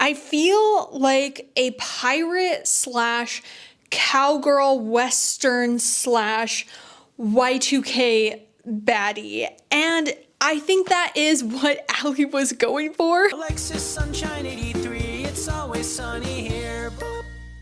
I feel like a pirate slash cowgirl western slash Y2K baddie. And I think that is what Allie was going for. Alexis Sunshine 83, it's always sunny here.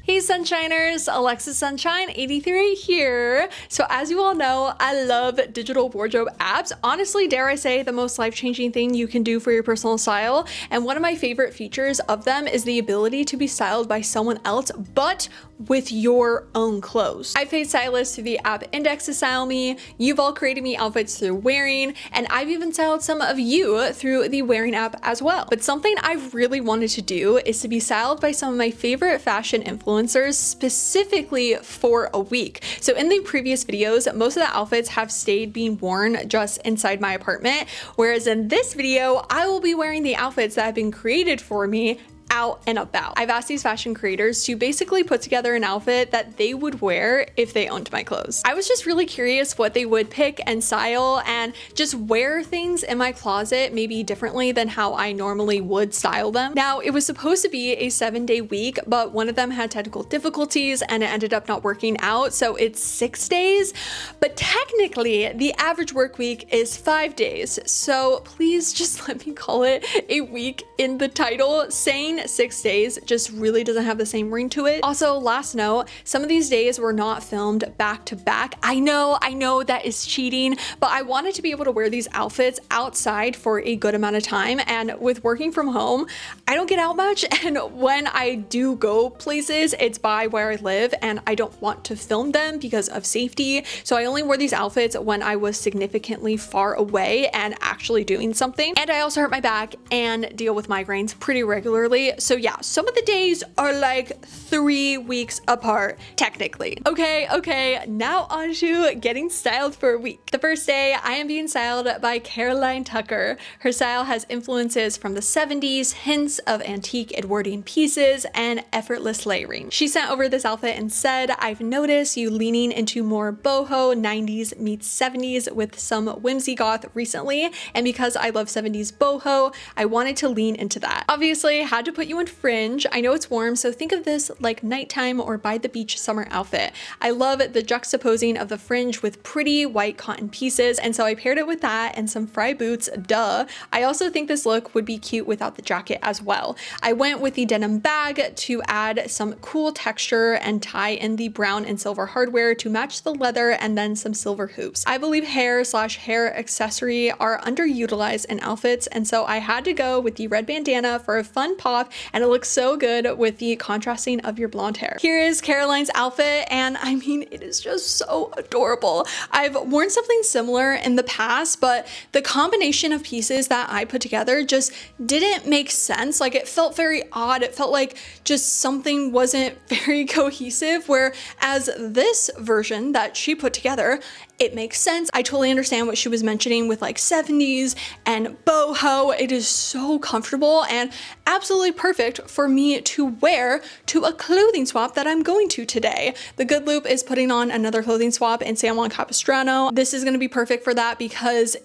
Hey Sunshiners, Alexis Sunshine 83 here. So as you all know, I love digital wardrobe apps. Honestly, dare I say, the most life-changing thing you can do for your personal style. And one of my favorite features of them is the ability to be styled by someone else, but with your own clothes. I've paid stylists through the app Index to style me. You've all created me outfits through Wearing, and I've even styled some of you through the Wearing app as well. But something I've really wanted to do is to be styled by some of my favorite fashion influencers specifically for a week. So in the previous videos, most of the outfits have stayed being worn just inside my apartment, whereas in this video, I will be wearing the outfits that have been created for me out and about. I've asked these fashion creators to basically put together an outfit that they would wear if they owned my clothes. I was just really curious what they would pick and style and just wear things in my closet maybe differently than how I normally would style them. Now, it was supposed to be a 7-day week, but one of them had technical difficulties and it ended up not working out, so it's 6 days. But technically, the average work week is 5 days, so please just let me call it a week in the title. Saying 6 days just really doesn't have the same ring to it. Also, last note, some of these days were not filmed back to back. I know that is cheating, but I wanted to be able to wear these outfits outside for a good amount of time. And with working from home, I don't get out much. And when I do go places, it's by where I live and I don't want to film them because of safety. So I only wore these outfits when I was significantly far away and actually doing something. And I also hurt my back and deal with migraines pretty regularly. So yeah, some of the days are like 3 weeks apart, technically. Okay, now on to getting styled for a week. The first day, I am being styled by Caroline Tucker. Her style has influences from the 70s, hints of antique Edwardian pieces, and effortless layering. She sent over this outfit and said, "I've noticed you leaning into more boho 90s meets 70s with some whimsy goth recently, and because I love 70s boho, I wanted to lean into that. Obviously, had to put you in fringe. I know it's warm, so think of this like nighttime or by the beach summer outfit. I love the juxtaposing of the fringe with pretty white cotton pieces, and so I paired it with that and some Frye boots, duh. I also think this look would be cute without the jacket as well. I went with the denim bag to add some cool texture and tie in the brown and silver hardware to match the leather, and then some silver hoops. I believe hair slash hair accessory are underutilized in outfits, and so I had to go with the red bandana for a fun pop, and it looks so good with the contrasting of your blonde hair. Here is Caroline's outfit, and I mean, it is just so adorable. I've worn something similar in the past, but the combination of pieces that I put together just didn't make sense. Like, it felt very odd. It felt like just something wasn't very cohesive, whereas this version that she put together, it makes sense. I totally understand what she was mentioning with like 70s and boho. It is so comfortable and absolutely perfect for me to wear to a clothing swap that I'm going to today. The Good Loop is putting on another clothing swap in San Juan Capistrano. This is gonna be perfect for that because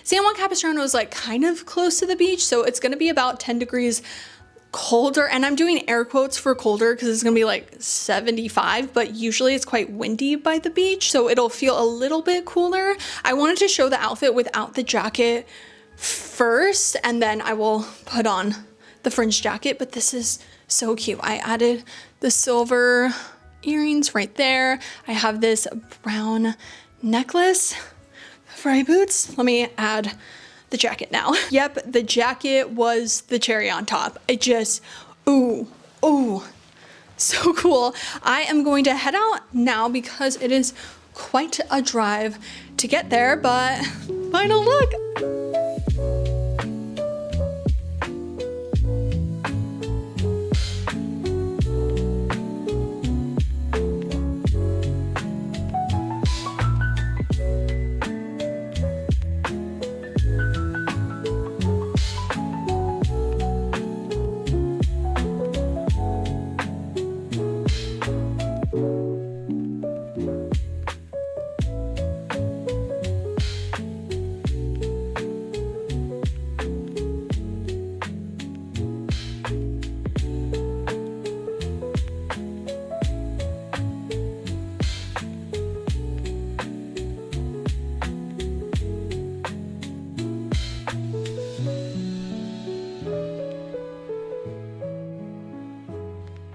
San Juan Capistrano is like kind of close to the beach, so it's gonna be about 10 degrees colder, and I'm doing air quotes for colder because it's gonna be like 75, but usually it's quite windy by the beach, so it'll feel a little bit cooler. I wanted to show the outfit without the jacket first, and then I will put on the fringe jacket, but this is so cute. I added the silver earrings right there. I have this brown necklace, Frye boots. Let me add the jacket now. Yep, the jacket was the cherry on top. It just, ooh, so cool. I am going to head out now because it is quite a drive to get there, but final look.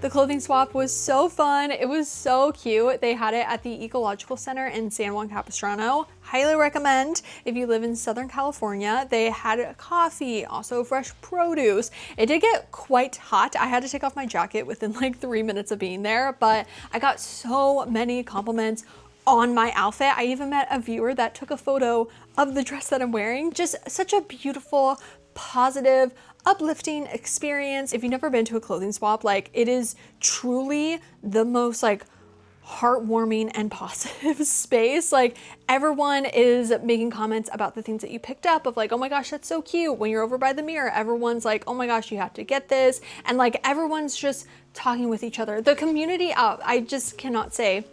The clothing swap was so fun. It was so cute. They had it at the Ecological Center in San Juan Capistrano. Highly recommend if you live in Southern California. They had coffee, also fresh produce. It did get quite hot. I had to take off my jacket within like 3 minutes of being there, but I got so many compliments on my outfit. I even met a viewer that took a photo of the dress that I'm wearing. Just such a beautiful, positive, uplifting experience. If you've never been to a clothing swap, like it is truly the most like heartwarming and positive space. Like everyone is making comments about the things that you picked up of like, oh my gosh, that's so cute. When you're over by the mirror, everyone's like, oh my gosh, you have to get this. And like everyone's just talking with each other. The community out, I just cannot say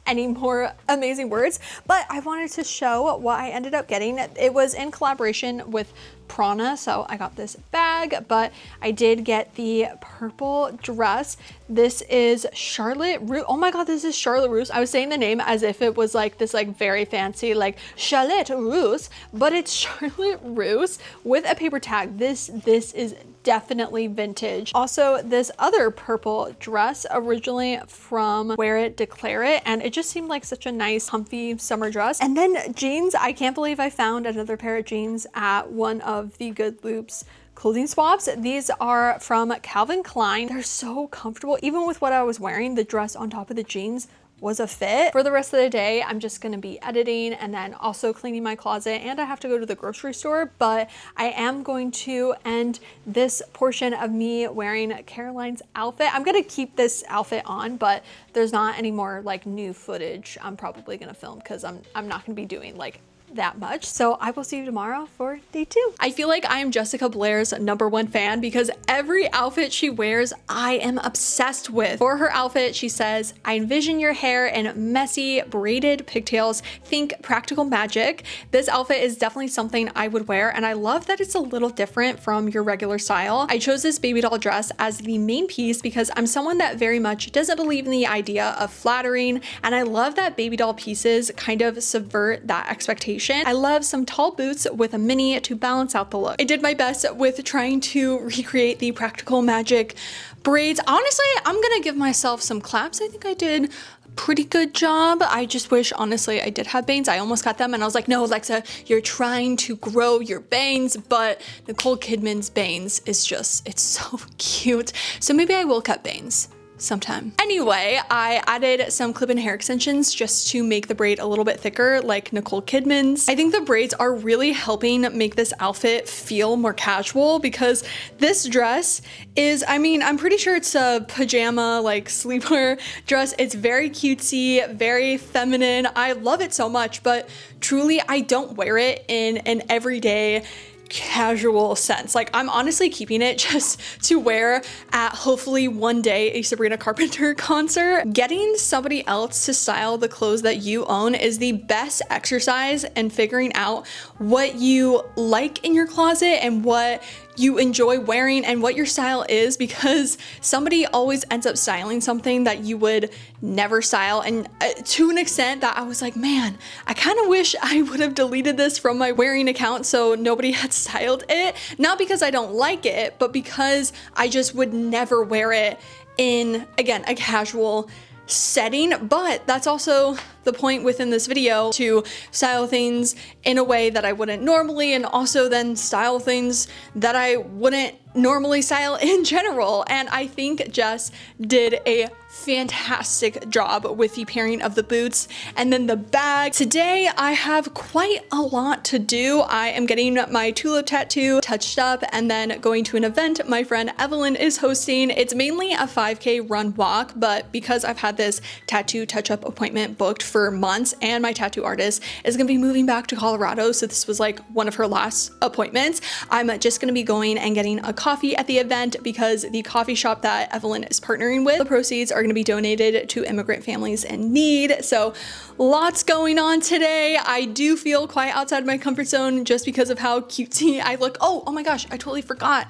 any more amazing words, but I wanted to show what I ended up getting. It was in collaboration with Prana, so I got this bag, but I did get the purple dress. This is Charlotte Russe. Oh my god, this is Charlotte Russe. I was saying the name as if it was like this like very fancy like Charlotte Russe, but it's Charlotte Russe with a paper tag. This is definitely vintage. Also, this other purple dress originally from Wear It, Declare It, and it just seemed like such a nice, comfy summer dress. And then jeans. I can't believe I found another pair of jeans at one of the Good Loops clothing swaps. These are from Calvin Klein. They're so comfortable. Even with what I was wearing, the dress on top of the jeans was a fit. For the rest of the day, I'm just gonna be editing and then also cleaning my closet, and I have to go to the grocery store, but I am going to end this portion of me wearing Caroline's outfit. I'm gonna keep this outfit on, but there's not any more like new footage I'm probably gonna film because I'm not gonna be doing like that much. So I will see you tomorrow for day 2. I feel like I am Jessica Blair's #1 fan because every outfit she wears, I am obsessed with. For her outfit, she says, I envision your hair in messy braided pigtails. Think Practical Magic. This outfit is definitely something I would wear, and I love that it's a little different from your regular style. I chose this baby doll dress as the main piece because I'm someone that very much doesn't believe in the idea of flattering, and I love that baby doll pieces kind of subvert that expectation. I love some tall boots with a mini to balance out the look. I did my best with trying to recreate the Practical Magic braids. Honestly, I'm gonna give myself some claps. I think I did a pretty good job. I just wish, honestly, I did have bangs. I almost got them and I was like, no, Alexa, you're trying to grow your bangs, but Nicole Kidman's bangs is just, it's so cute. So maybe I will cut bangs sometime. Anyway, I added some clip-in hair extensions just to make the braid a little bit thicker like Nicole Kidman's. I think the braids are really helping make this outfit feel more casual because this dress is, I mean, I'm pretty sure it's a pajama like sleepwear dress. It's very cutesy, very feminine. I love it so much, but truly I don't wear it in an everyday casual sense. Like I'm honestly keeping it just to wear at hopefully one day a Sabrina Carpenter concert. Getting somebody else to style the clothes that you own is the best exercise in figuring out what you like in your closet and what you enjoy wearing and what your style is, because somebody always ends up styling something that you would never style. And to an extent that I was like, man, I kind of wish I would have deleted this from my wearing account so nobody had styled it. Not because I don't like it, but because I just would never wear it in, again, a casual setting. But that's also the point within this video, to style things in a way that I wouldn't normally, and also then style things that I wouldn't normally style in general. And I think Jess did a fantastic job with the pairing of the boots and then the bag. Today I have quite a lot to do. I am getting my tulip tattoo touched up and then going to an event my friend Evelyn is hosting. It's mainly a 5K run walk, but because I've had this tattoo touch-up appointment booked for months and my tattoo artist is gonna be moving back to Colorado, so this was like one of her last appointments, I'm just gonna be going and getting a coffee at the event because the coffee shop that Evelyn is partnering with, the proceeds are going to be donated to immigrant families in need. So lots going on today. I do feel quite outside my comfort zone just because of how cutesy I look. Oh my gosh, I totally forgot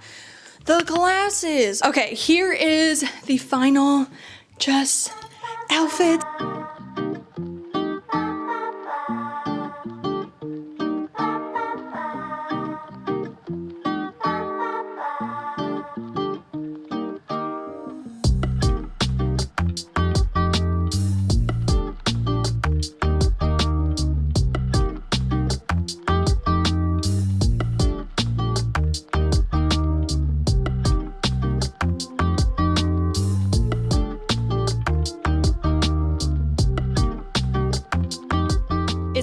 the glasses. Okay, here is the final Jess outfit.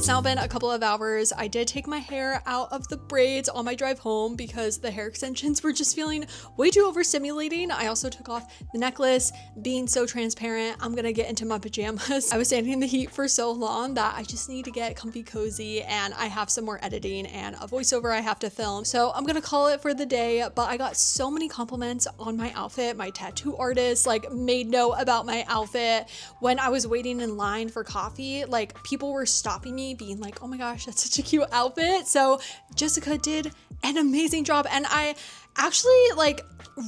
It's now been a couple of hours. I did take my hair out of the braids on my drive home because the hair extensions were just feeling way too overstimulating. I also took off the necklace. Being so transparent, I'm gonna get into my pajamas. I was standing in the heat for so long that I just need to get comfy cozy, and I have some more editing and a voiceover I have to film. So I'm gonna call it for the day, but I got so many compliments on my outfit. My tattoo artist like made note about my outfit. When I was waiting in line for coffee, like people were stopping me being like, oh my gosh, that's such a cute outfit. So Jessica did an amazing job, and I actually like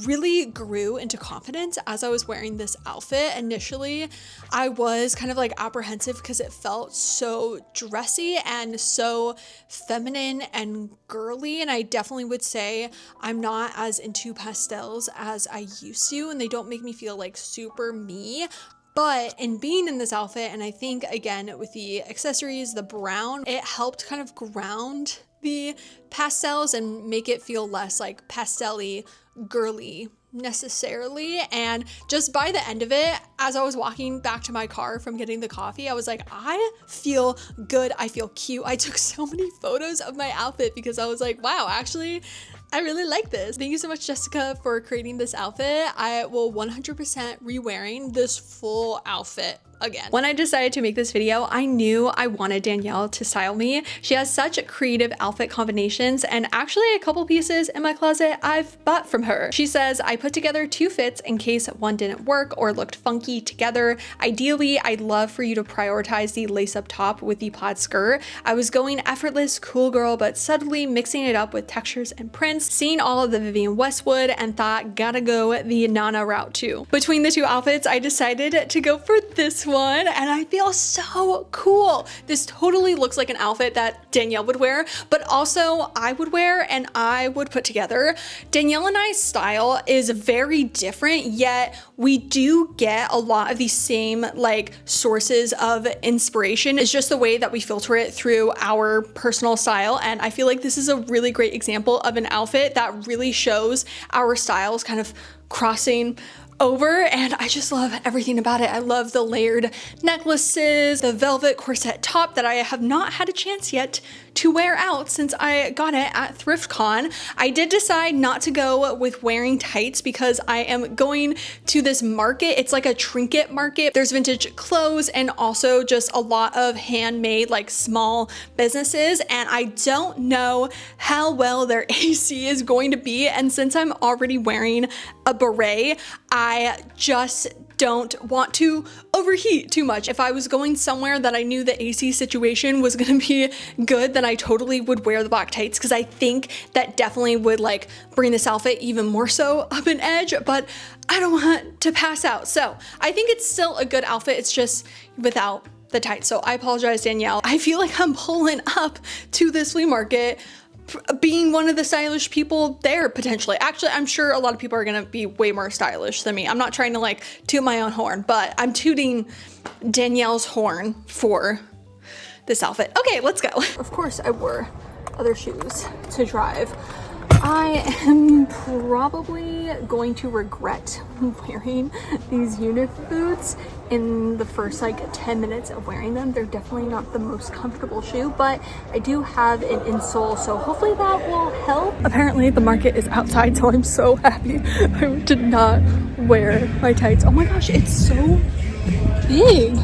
really grew into confidence as I was wearing this outfit. Initially, I was kind of like apprehensive because it felt so dressy and so feminine and girly, and I definitely would say I'm not as into pastels as I used to, and they don't make me feel like super me. But in being in this outfit, and I think again with the accessories, the brown, it helped kind of ground the pastels and make it feel less like pastel-y, girly necessarily. And just by the end of it, as I was walking back to my car from getting the coffee, I was like, I feel good, I feel cute. I took so many photos of my outfit because I was like, wow, actually I really like this. Thank you so much, Jessica, for creating this outfit. I will 100% re-wearing this full outfit again. When I decided to make this video, I knew I wanted Danielle to style me. She has such creative outfit combinations, and actually a couple pieces in my closet I've bought from her. She says, I put together 2 fits in case one didn't work or looked funky together. Ideally, I'd love for you to prioritize the lace up top with the plaid skirt. I was going effortless, cool girl, but subtly mixing it up with textures and prints, seeing all of the Vivienne Westwood, and thought, gotta go the Nana route too. Between the 2 outfits, I decided to go for this one, and I feel so cool. This totally looks like an outfit that Danielle would wear, but also I would wear and I would put together. Danielle and I's style is very different, yet we do get a lot of the same like sources of inspiration. It's just the way that we filter it through our personal style, and I feel like this is a really great example of an outfit that really shows our styles kind of crossing over, and I just love everything about it. I love the layered necklaces, the velvet corset top that I have not had a chance yet to wear out since I got it at ThriftCon. I did decide not to go with wearing tights because I am going to this market. It's like a trinket market. There's vintage clothes and also just a lot of handmade like small businesses, and I don't know how well their AC is going to be, and since I'm already wearing a beret, I just don't want to overheat too much. If I was going somewhere that I knew the AC situation was gonna be good, then I totally would wear the black tights because I think that definitely would like bring this outfit even more so up an edge, but I don't want to pass out. So I think it's still a good outfit. It's just without the tights. So I apologize, Danielle. I feel like I'm pulling up to this flea market being one of the stylish people there potentially. Actually, I'm sure a lot of people are gonna be way more stylish than me. I'm not trying to like toot my own horn, but I'm tooting Danielle's horn for this outfit. Okay, let's go. Of course I wore other shoes to drive. I am probably going to regret wearing these unit boots in the first like 10 minutes of wearing them. They're definitely not the most comfortable shoe, but I do have an insole, so hopefully that will help. Apparently the market is outside, so I'm so happy I did not wear my tights. Oh my gosh, it's so big.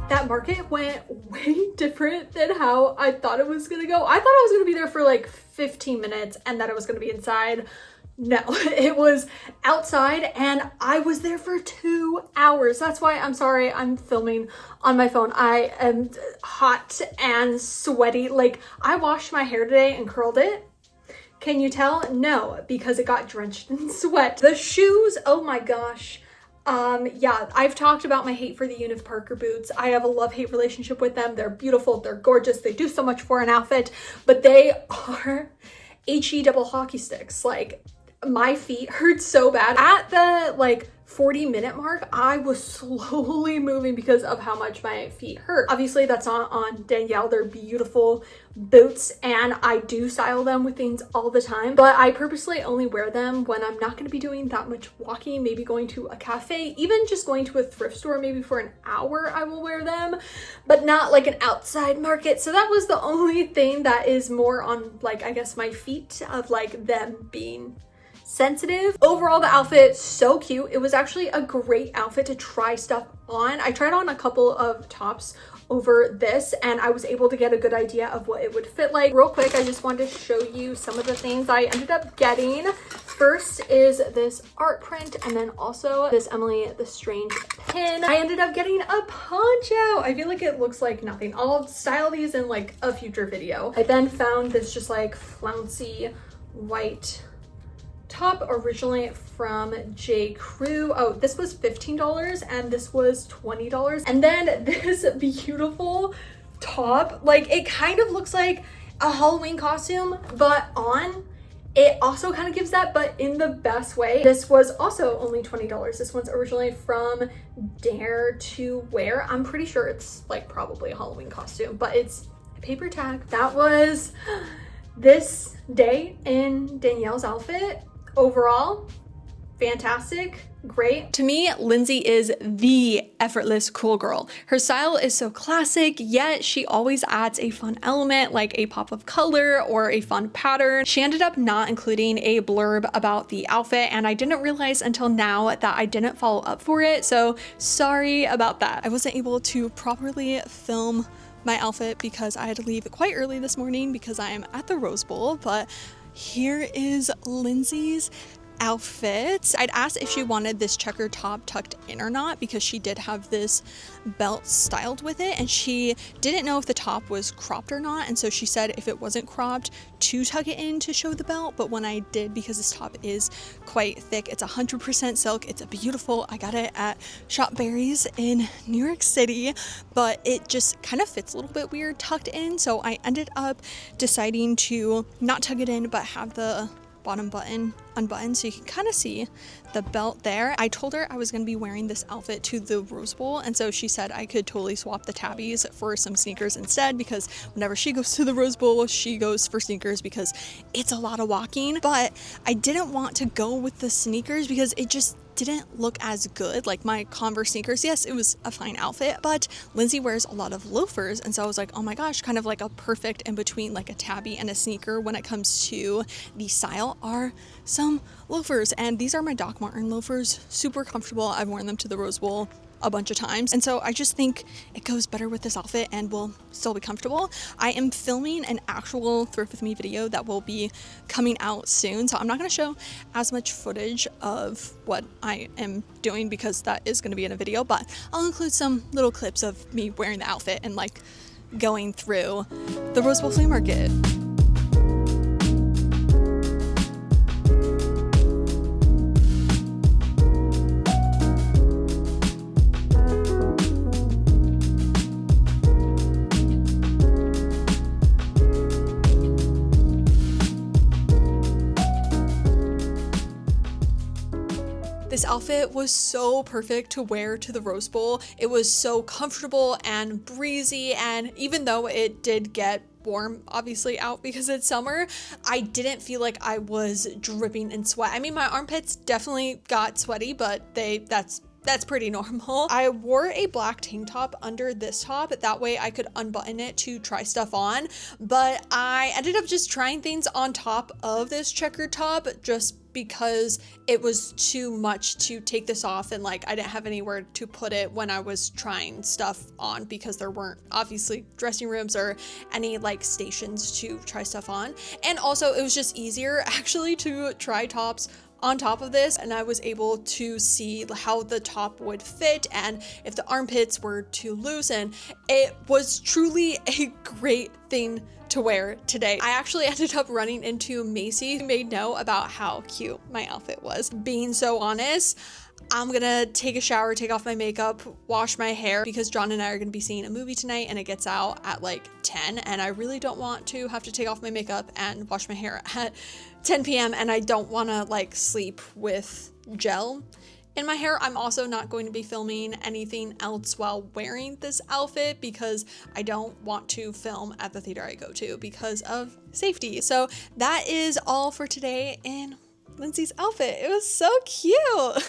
That market went way way different than how I thought it was gonna go. I thought I was gonna be there for like 15 minutes and that I was gonna be inside. No, it was outside and I was there for 2 hours. That's why I'm sorry I'm filming on my phone. I am hot and sweaty. Like, I washed my hair today and curled it. Can you tell? No, because it got drenched in sweat. The shoes, oh my gosh. Yeah, I've talked about my hate for the Unif Parker boots. I have a love-hate relationship with them. They're beautiful, they're gorgeous, they do so much for an outfit, but they are HE double hockey sticks. Like, my feet hurt so bad. At the like 40-minute mark, I was slowly moving because of how much my feet hurt. Obviously, that's not on Danielle. They're beautiful boots and I do style them with things all the time, but I purposely only wear them when I'm not going to be doing that much walking, maybe going to a cafe, even just going to a thrift store, maybe for an hour I will wear them, but not like an outside market. So that was the only thing that is more on, like, I guess my feet, of like them being sensitive. Overall, the outfit, so cute. It was actually a great outfit to try stuff on. I tried on a couple of tops over this and I was able to get a good idea of what it would fit like. Real quick, I just wanted to show you some of the things I ended up getting. First is this art print and then also this Emily the Strange pin. I ended up getting a poncho. I feel like it looks like nothing. I'll style these in like a future video. I then found this just like flouncy white top, originally from J. Crew. Oh, this was $15 and this was $20. And then this beautiful top, like, it kind of looks like a Halloween costume, but on it also kind of gives that, but in the best way. This was also only $20. This one's originally from Dare to Wear. I'm pretty sure it's like probably a Halloween costume, but it's a paper tag. That was this day in Danielle's outfit. Overall, fantastic, great. To me, Lindsay is the effortless cool girl. Her style is so classic, yet she always adds a fun element like a pop of color or a fun pattern. She ended up not including a blurb about the outfit and I didn't realize until now that I didn't follow up for it, so sorry about that. I wasn't able to properly film my outfit because I had to leave quite early this morning because I am at the Rose Bowl, but here is Lindsay's outfit. I'd asked if she wanted this checker top tucked in or not because she did have this belt styled with it and she didn't know if the top was cropped or not, and so she said if it wasn't cropped to tuck it in to show the belt. But when I did, because this top is quite thick, it's 100% silk, it's a beautiful, I got it at Shop Berries in New York City, but it just kind of fits a little bit weird tucked in, so I ended up deciding to not tuck it in but have the bottom button unbuttoned so you can kind of see the belt there. I told her I was going to be wearing this outfit to the Rose Bowl, and so she said I could totally swap the tabbies for some sneakers instead, because whenever she goes to the Rose Bowl, she goes for sneakers because it's a lot of walking. But I didn't want to go with the sneakers because it just didn't look as good. Like my Converse sneakers, yes, it was a fine outfit, but Lindsay wears a lot of loafers, and so I was like, oh my gosh, kind of like a perfect in between like a tabby and a sneaker when it comes to the style are some loafers. And these are my Doc Martin loafers, super comfortable. I've worn them to the Rose Bowl a bunch of times, and so I just think it goes better with this outfit and will still be comfortable. I am filming an actual Thrift With Me video that will be coming out soon, so I'm not going to show as much footage of what I am doing because that is going to be in a video, but I'll include some little clips of me wearing the outfit and like going through the Rose Bowl flea market. This outfit was so perfect to wear to the Rose Bowl. It was so comfortable and breezy, and even though it did get warm obviously out because it's summer, I didn't feel like I was dripping in sweat. I mean, my armpits definitely got sweaty, but that's that's pretty normal. I wore a black tank top under this top. That way I could unbutton it to try stuff on. But I ended up just trying things on top of this checkered top just because it was too much to take this off, and like I didn't have anywhere to put it when I was trying stuff on, because there weren't obviously dressing rooms or any like stations to try stuff on. And also it was just easier actually to try tops on top of this, and I was able to see how the top would fit and if the armpits were too loose, and it was truly a great thing to wear today. I actually ended up running into Macy, who made note about how cute my outfit was. Being so honest, I'm gonna take a shower, take off my makeup, wash my hair, because John and I are gonna be seeing a movie tonight and it gets out at like 10, and I really don't want to have to take off my makeup and wash my hair at 10 p.m. and I don't want to like sleep with gel in my hair. I'm also not going to be filming anything else while wearing this outfit because I don't want to film at the theater I go to because of safety. So that is all for today in Lindsay's outfit. It was so cute.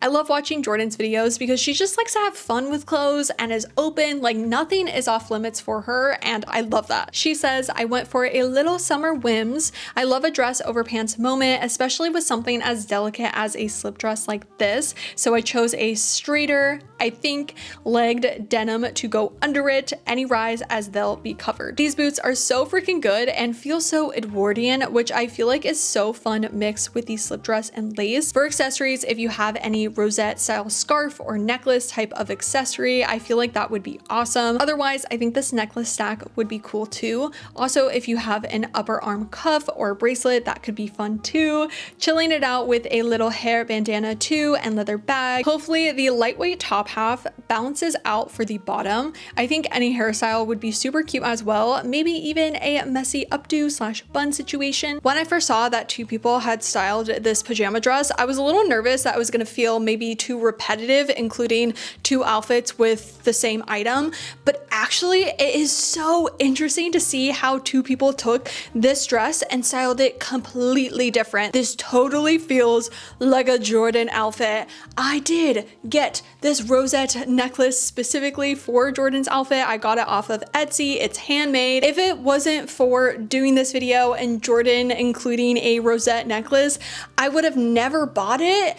I love watching Jordan's videos because she just likes to have fun with clothes and is open, like nothing is off limits for her, and I love that. She says, I went for a little summer whims. I love a dress over pants moment, especially with something as delicate as a slip dress like this. So I chose a straighter, I think, legged denim to go under it, any rise as they'll be covered. These boots are so freaking good and feel so Edwardian, which I feel like is so fun mixed with the slip dress and lace. For accessories, if you have any rosette style scarf or necklace type of accessory, I feel like that would be awesome. Otherwise, I think this necklace stack would be cool too. Also, if you have an upper arm cuff or bracelet, that could be fun too. Chilling it out with a little hair bandana too and leather bag. Hopefully the lightweight top half balances out for the bottom. I think any hairstyle would be super cute as well. Maybe even a messy updo slash bun situation. When I first saw that two people had styled this pajama dress, I was a little nervous that I was gonna feel maybe too repetitive, including two outfits with the same item, but actually it is so interesting to see how two people took this dress and styled it completely different. This totally feels like a Jordan outfit. I did get this rosette necklace specifically for Jordan's outfit. I got it off of Etsy. It's handmade. If it wasn't for doing this video and Jordan including a rosette necklace, I would have never bought it.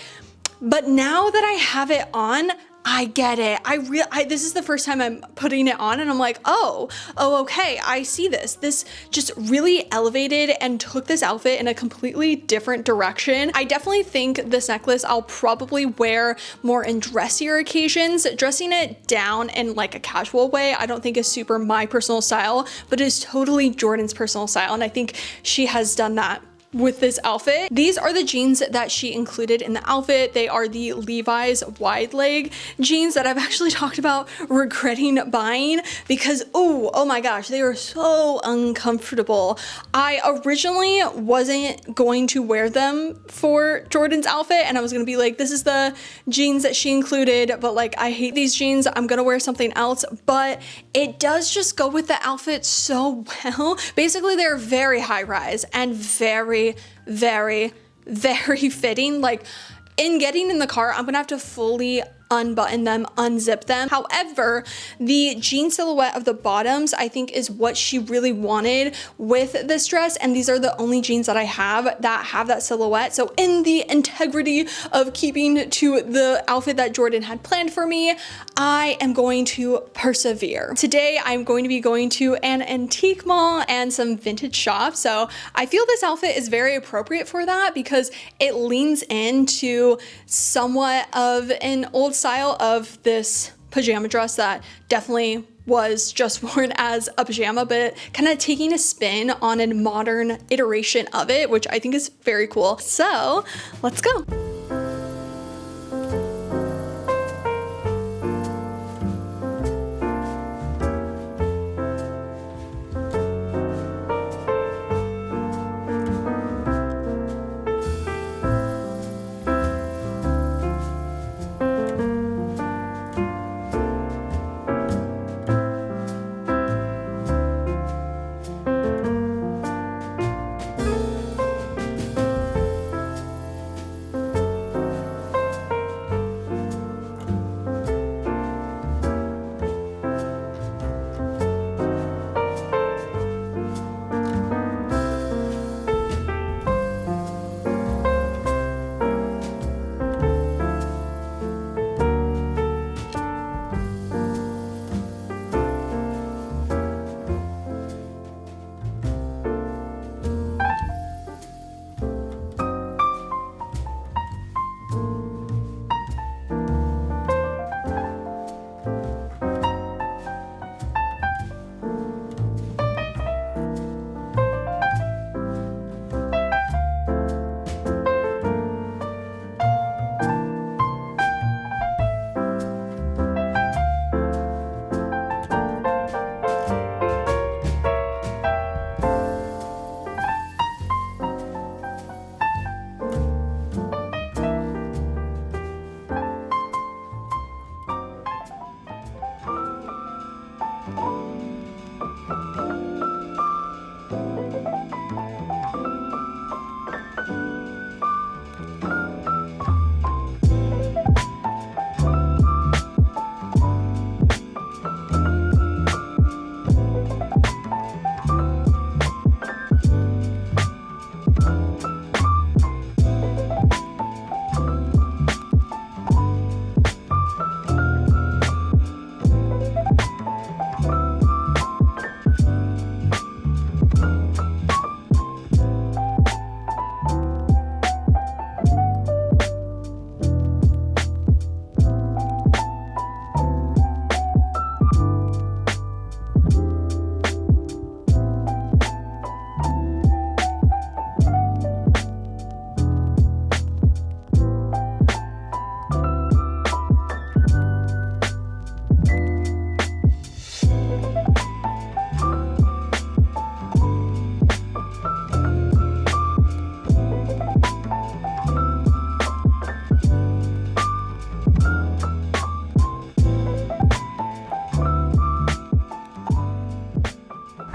But now that I have it on, I get it. This is the first time I'm putting it on and I'm like, oh, okay, I see this. This just really elevated and took this outfit in a completely different direction. I definitely think this necklace I'll probably wear more in dressier occasions. Dressing it down in like a casual way, I don't think is super my personal style, but is totally Jordan's personal style. And I think she has done that with this outfit. These are the jeans that she included in the outfit. They are the Levi's wide leg jeans that I've actually talked about regretting buying because, oh my gosh, they are so uncomfortable. I originally wasn't going to wear them for Jordan's outfit and I was gonna be like, this is the jeans that she included, but like, I hate these jeans. I'm gonna wear something else, but it does just go with the outfit so well. Basically, they're very high rise and very fitting. Like in getting in the car, I'm gonna have to fully unbutton them, unzip them. However, the jean silhouette of the bottoms, I think, is what she really wanted with this dress, and these are the only jeans that I have that silhouette. So in the integrity of keeping to the outfit that Jordan had planned for me, I am going to persevere. Today, I'm going to be going to an antique mall and some vintage shops, so I feel this outfit is very appropriate for that because it leans into somewhat of an old style of this pajama dress that definitely was just worn as a pajama, but kind of taking a spin on a modern iteration of it, which I think is very cool. So let's go.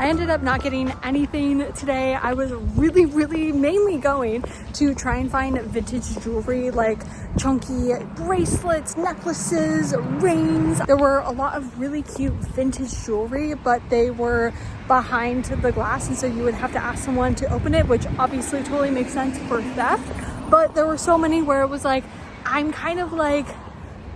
I ended up not getting anything today. I was really mainly going to try and find vintage jewelry, like chunky bracelets, necklaces, rings. There were a lot of really cute vintage jewelry, but they were behind the glass, and so you would have to ask someone to open it, which obviously totally makes sense for theft. But there were so many where it was like, I'm kind of like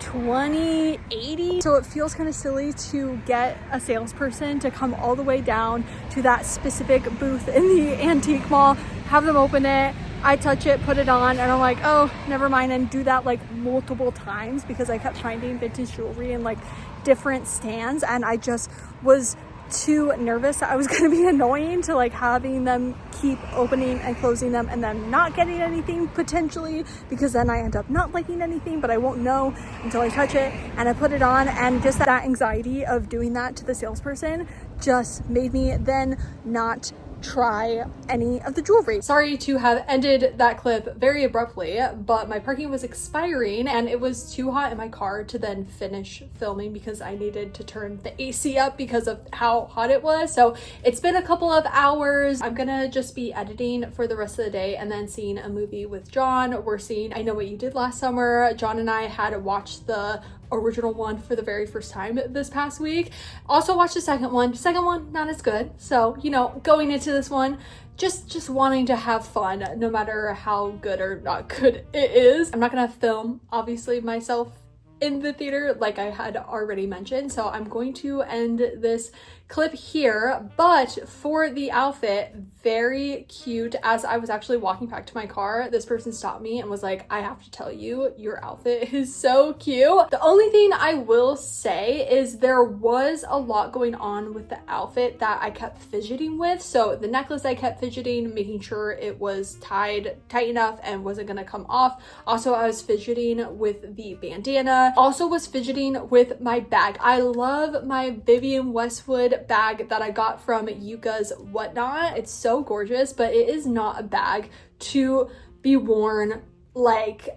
20/80, so it feels kind of silly to get a salesperson to come all the way down to that specific booth in the antique mall, have them open it, I touch it, put it on, and I'm like, oh, never mind, and do that like multiple times because I kept finding vintage jewelry in like different stands, and I just was too nervous that I was going to be annoying to like having them keep opening and closing them and then not getting anything potentially, because then I end up not liking anything, but I won't know until I touch it and I put it on. And just that anxiety of doing that to the salesperson just made me then not try any of the jewelry. Sorry to have ended that clip very abruptly, but my parking was expiring and it was too hot in my car to then finish filming because I needed to turn the AC up because of how hot it was. So it's been a couple of hours. I'm gonna just be editing for the rest of the day and then seeing a movie with John. We're seeing I Know What You Did Last Summer. John and I had watched the original one for the very first time this past week. Also watched the second one. Second one, not as good. So, you know, going into this one, just wanting to have fun, no matter how good or not good it is. I'm not gonna film, obviously, myself in the theater like I had already mentioned, so I'm going to end this clip here. But for the outfit, very cute. As I was actually walking back to my car, this person stopped me and was like, I have to tell you, your outfit is so cute. The only thing I will say is there was a lot going on with the outfit that I kept fidgeting with. So the necklace, I kept fidgeting, making sure it was tied tight enough and wasn't gonna come off. Also, I was fidgeting with the bandana. Also was fidgeting with my bag. I love my Vivienne Westwood bag that I got from Yuka's Whatnot. It's so gorgeous, but it is not a bag to be worn like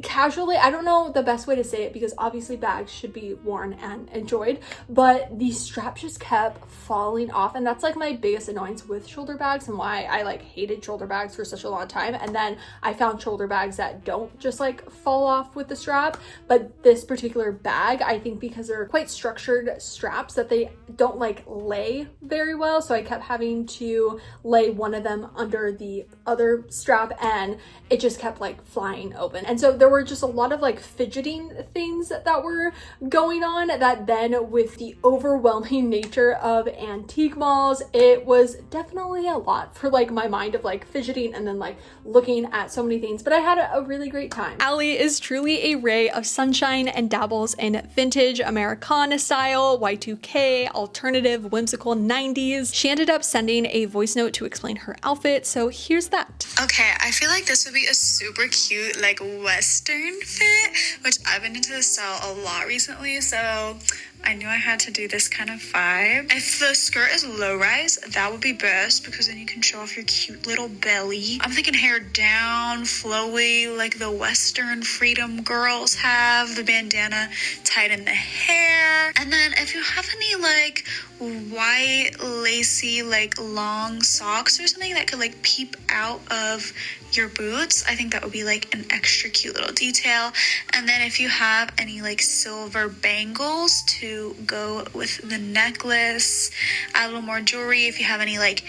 casually. I don't know the best way to say it because obviously bags should be worn and enjoyed, but the strap just kept falling off, and that's like my biggest annoyance with shoulder bags and why I like hated shoulder bags for such a long time. And then I found shoulder bags that don't just like fall off with the strap, but this particular bag, I think because they're quite structured straps, that they don't like lay very well, so I kept having to lay one of them under the other strap and it just kept like flying open. And so there were just a lot of like fidgeting things that were going on, that then with the overwhelming nature of antique malls, it was definitely a lot for like my mind of like fidgeting and then like looking at so many things. But I had a really great time. Allie is truly a ray of sunshine and dabbles in vintage Americana style, Y2K, alternative, whimsical 90s. She ended up sending a voice note to explain her outfit, so here's that. Okay, I feel like this would be a super cute like Western fit, which I've been into this style a lot recently, so I knew I had to do this kind of vibe. If the skirt is low rise, that would be best because then you can show off your cute little belly. I'm thinking hair down, flowy, like the Western freedom girls have, the bandana tied in the hair. And then if you have any like white lacy like long socks or something that could like peep out of your boots, I think that would be like an extra cute little detail. And then if you have any like silver bangles to go with the necklace, add a little more jewelry. If you have any like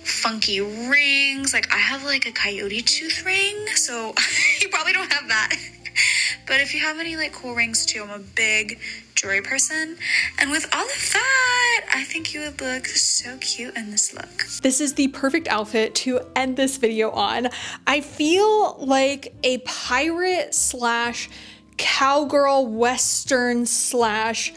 funky rings, like I have like a coyote tooth ring, so you probably don't have that. But if you have any like cool rings too, I'm a big jewelry person. And with all of that, I think you would look so cute in this look. This is the perfect outfit to end this video on. I feel like a pirate slash cowgirl western slash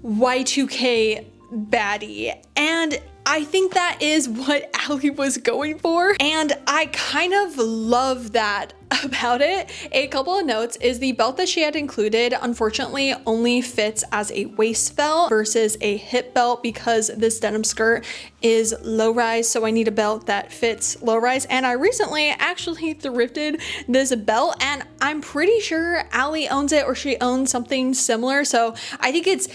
Y2K baddie, and I think that is what Allie was going for, and I kind of love that about it. A couple of notes is the belt that she had included unfortunately only fits as a waist belt versus a hip belt because this denim skirt is low rise, so I need a belt that fits low rise. And I recently actually thrifted this belt and I'm pretty sure Allie owns it or she owns something similar, so I think it's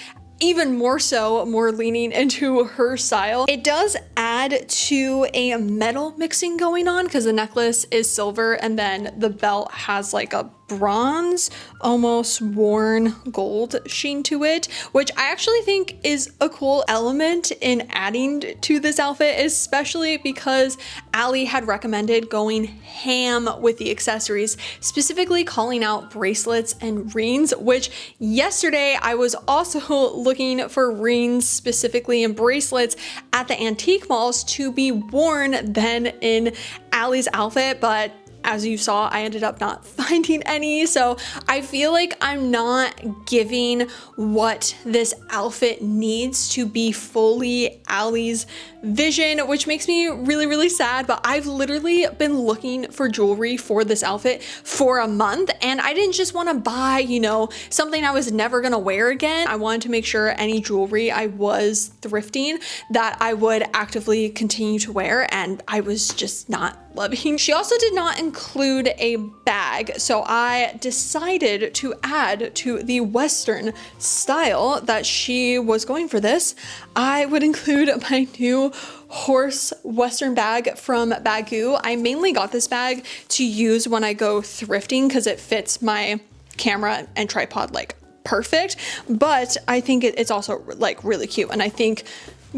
even more so, more leaning into her style. It does add to a metal mixing going on because the necklace is silver and then the belt has like a bronze, almost worn gold sheen to it, which I actually think is a cool element in adding to this outfit, especially because Allie had recommended going ham with the accessories, specifically calling out bracelets and rings, which yesterday I was also looking for rings specifically and bracelets at the antique malls to be worn then in Allie's outfit, but as you saw, I ended up not finding any. So I feel like I'm not giving what this outfit needs to be fully Allie's vision, which makes me really, really sad. But I've literally been looking for jewelry for this outfit for a month, and I didn't just want to buy, you know, something I was never gonna wear again. I wanted to make sure any jewelry I was thrifting that I would actively continue to wear, and I was just not loving. She also did not include a bag, so I decided to add to the Western style that she was going for this. I would include my new horse Western bag from Baggu. I mainly got this bag to use when I go thrifting because it fits my camera and tripod like perfect, but I think it's also like really cute and I think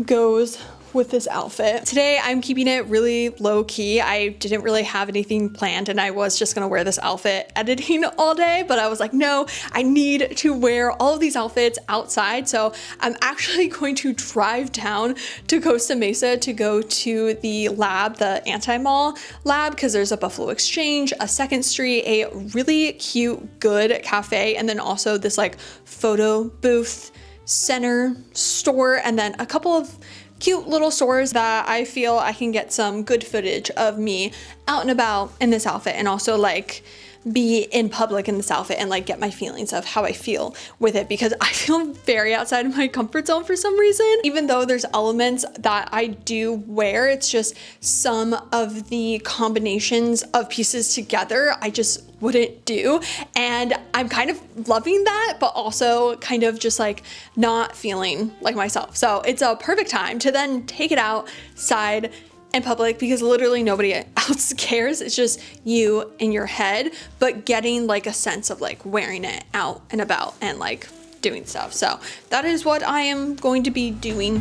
goes with this outfit. Today I'm keeping it really low key. I didn't really have anything planned and I was just gonna wear this outfit editing all day, but I was like, no, I need to wear all of these outfits outside. So I'm actually going to drive down to Costa Mesa to go to the lab, the anti-mall lab, because there's a Buffalo Exchange, a Second Street, a really cute, good cafe, and then also this like photo booth center store, and then a couple of cute little stores that I feel I can get some good footage of me out and about in this outfit and also like be in public in this outfit and like get my feelings of how I feel with it, because I feel very outside of my comfort zone for some reason. Even though there's elements that I do wear, it's just some of the combinations of pieces together I just wouldn't do, and I'm kind of loving that, but also kind of just like not feeling like myself. So it's a perfect time to then take it outside in public because literally nobody else cares. It's just you in your head, but getting like a sense of like wearing it out and about and like doing stuff. So that is what I am going to be doing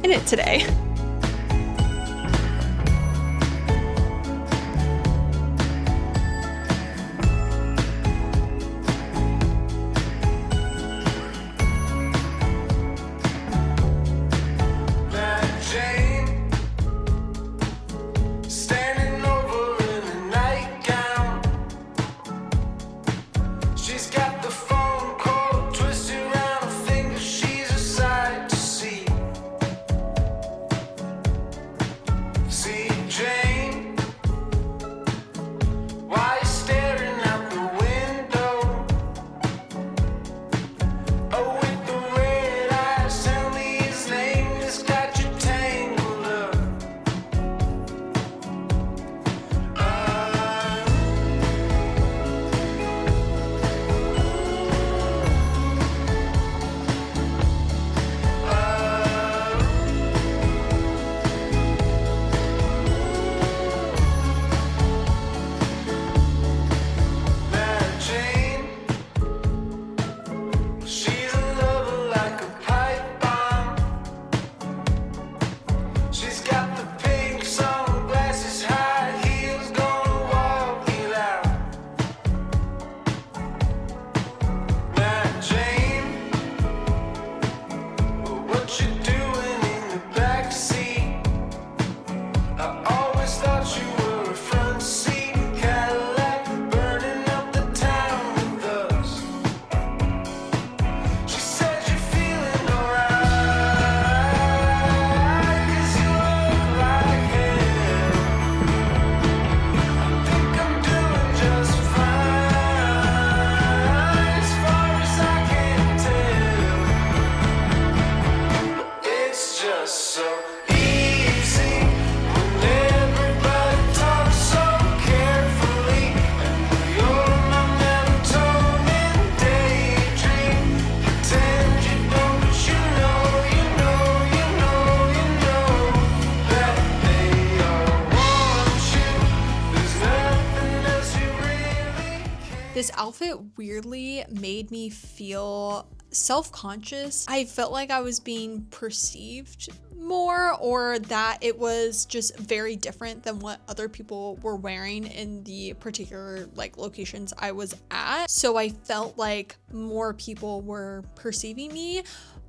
in it today. outfit weirdly made me feel self-conscious. I felt like I was being perceived more, or that it was just very different than what other people were wearing in the particular like locations I was at. So I felt like more people were perceiving me.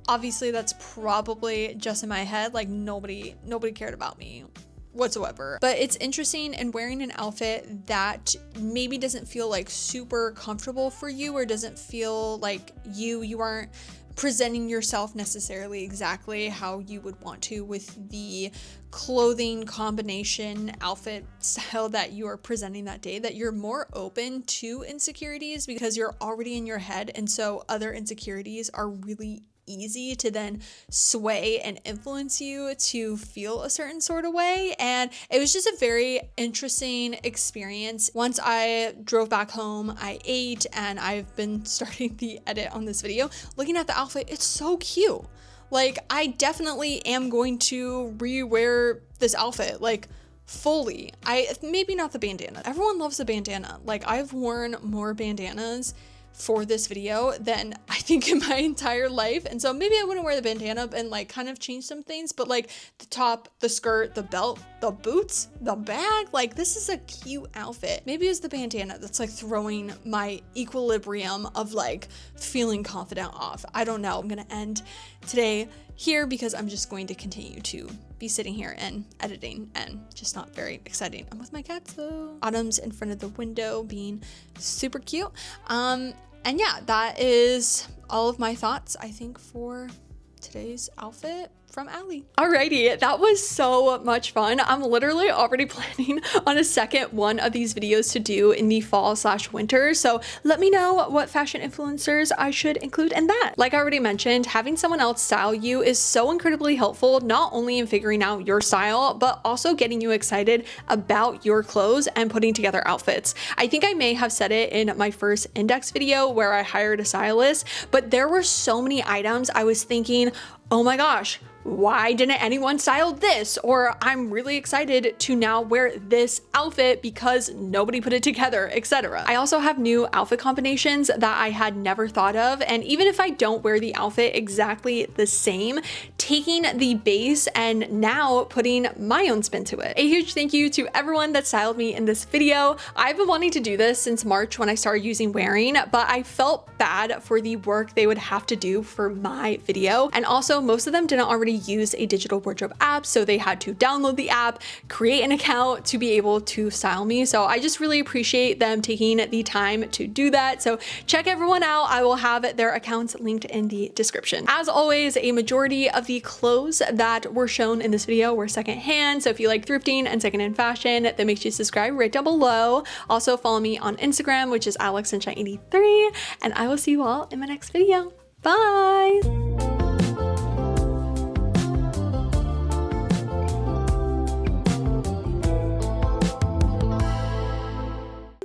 Obviously that's probably just in my head, like nobody cared about me whatsoever. But it's interesting in wearing an outfit that maybe doesn't feel like super comfortable for you, or doesn't feel like you aren't presenting yourself necessarily exactly how you would want to with the clothing combination outfit style that you are presenting that day, that you're more open to insecurities because you're already in your head, and so other insecurities are really easy to then sway and influence you to feel a certain sort of way. And it was just a very interesting experience. Once I drove back home, I ate, and I've been starting the edit on this video. Looking at the outfit, it's so cute. Like, I definitely am going to rewear this outfit, like, fully. Maybe not the bandana. Everyone loves the bandana. Like, I've worn more bandanas for this video than I think in my entire life, and so maybe I wouldn't wear the bandana and like kind of change some things, but like the top, the skirt, the belt, the boots, the bag, like this is a cute outfit. Maybe it's the bandana that's like throwing my equilibrium of like feeling confident off. I don't know. I'm gonna end today here because I'm just going to continue to be sitting here and editing, and just not very exciting. I'm with my cats though. Autumn's in front of the window being super cute. And yeah, that is all of my thoughts, I think, for today's outfit from Allie. Alrighty, that was so much fun. I'm literally already planning on a second one of these videos to do in the fall/winter. So let me know what fashion influencers I should include in that. Like I already mentioned, having someone else style you is so incredibly helpful, not only in figuring out your style, but also getting you excited about your clothes and putting together outfits. I think I may have said it in my first index video where I hired a stylist, but there were so many items I was thinking, oh my gosh, why didn't anyone style this? Or I'm really excited to now wear this outfit because nobody put it together, etc. I also have new outfit combinations that I had never thought of. And even if I don't wear the outfit exactly the same, taking the base and now putting my own spin to it. A huge thank you to everyone that styled me in this video. I've been wanting to do this since March when I started using Wearing, but I felt bad for the work they would have to do for my video. And also most of them didn't already use a digital wardrobe app, so they had to download the app, create an account to be able to style me. So I just really appreciate them taking the time to do that. So check everyone out. I will have their accounts linked in the description. As always, a majority of the clothes that were shown in this video were secondhand. So if you like thrifting and secondhand fashion, then make sure you subscribe right down below. Also follow me on Instagram, which is AlexSunshine83, and I will see you all in my next video. Bye.